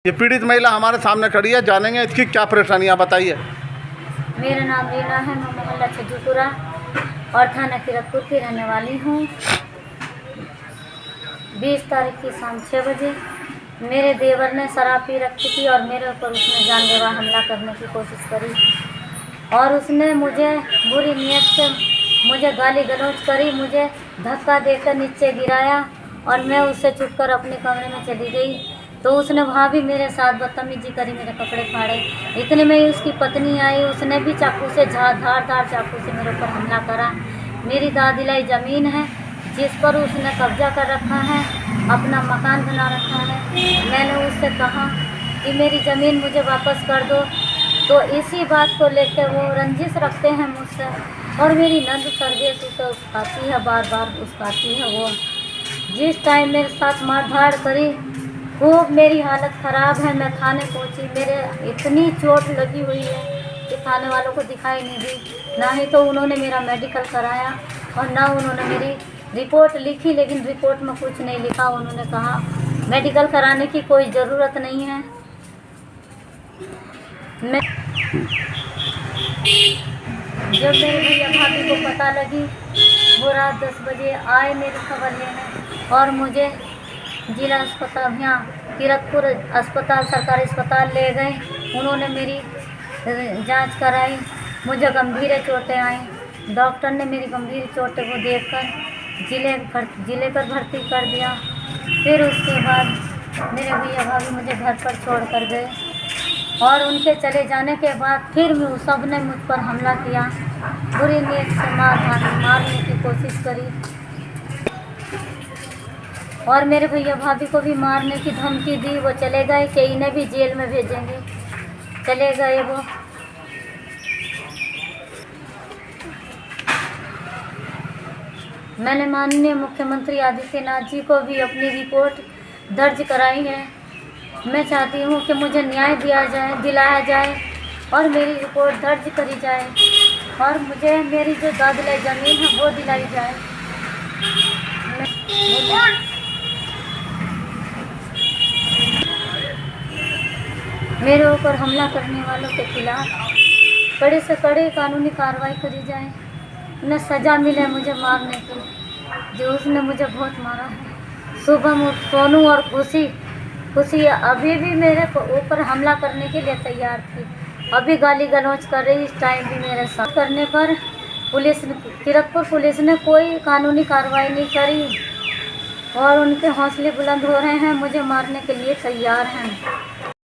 ये पीड़ित महिला हमारे सामने खड़ी है, जानेंगे इसकी क्या परेशानियाँ, बताइए। मेरा नाम रीना है, मैं मोहल्ला छज्जूपुरा और थाना किरतपुर की रहने वाली हूँ। 20 तारीख की शाम 6 बजे मेरे देवर ने शराब पी रखी थी और मेरे ऊपर उसने जानलेवा हमला करने की कोशिश करी और उसने मुझे बुरी नीयत से मुझे गाली गलौज करी, मुझे धक्का देकर नीचे गिराया और मैं उससे छुपकर अपने कमरे में चली गई। तो उसने वहाँ भी मेरे साथ बदतमीजी करी, मेरे कपड़े फाड़े। इतने में ही उसकी पत्नी आई, उसने भी चाकू से धार चाकू से मेरे ऊपर हमला करा। मेरी दादिलाई ज़मीन है जिस पर उसने कब्जा कर रखा है, अपना मकान बना रखा है। मैंने उससे कहा कि मेरी ज़मीन मुझे वापस कर दो, तो इसी बात को लेकर वो रंजिश रखते हैं मुझसे और मेरी नंद सर्वेश उसे उस्काती है, बार बार उस्काती है। वो जिस टाइम मेरे साथ मारधाड़ करी, खूब मेरी हालत ख़राब है। मैं थाने पहुंची, मेरे इतनी चोट लगी हुई है कि थाने वालों को दिखाई नहीं दी। ना ही तो उन्होंने मेरा मेडिकल कराया और ना उन्होंने मेरी रिपोर्ट लिखी, लेकिन रिपोर्ट में कुछ नहीं लिखा। उन्होंने कहा मेडिकल कराने की कोई ज़रूरत नहीं है। मैं जब मेरे भैया भाभी को पता लगी, वो रात 10 बजे आए मेरी खबर लेने और मुझे जिला अस्पताल यहाँ किरतपुर अस्पताल सरकारी अस्पताल ले गए। उन्होंने मेरी जांच कराई, मुझे गंभीर चोटें आई। डॉक्टर ने मेरी गंभीर चोटों को देखकर जिले पर भर्ती कर दिया। फिर उसके बाद मेरे भैया भाभी मुझे घर पर छोड़ कर गए और उनके चले जाने के बाद फिर सब ने मुझ पर हमला किया, बुरी नीयत से मारने की कोशिश करी और मेरे भैया भाभी को भी मारने की धमकी दी। वो चले गए कि इन्हें भी जेल में भेजेंगे, चले गए वो। मैंने माननीय मुख्यमंत्री आदित्यनाथ जी को भी अपनी रिपोर्ट दर्ज कराई है। मैं चाहती हूँ कि मुझे न्याय दिलाया जाए और मेरी रिपोर्ट दर्ज करी जाए और मुझे मेरी जो दादलाई ज़मीन है वो दिलाई जाए। मेरे ऊपर हमला करने वालों के खिलाफ कड़े से कड़े कानूनी कार्रवाई करी जाए, उन्हें सज़ा मिले मुझे मारने की, जो उसने मुझे बहुत मारा है। शुभम सोनू और खुशी अभी भी मेरे ऊपर हमला करने के लिए तैयार थी, अभी गाली गलौज कर रही। इस टाइम भी मेरे साथ करने पर किरतपुर पुलिस ने कोई कानूनी कार्रवाई नहीं करी और उनके हौसले बुलंद हो रहे हैं, मुझे मारने के लिए तैयार हैं।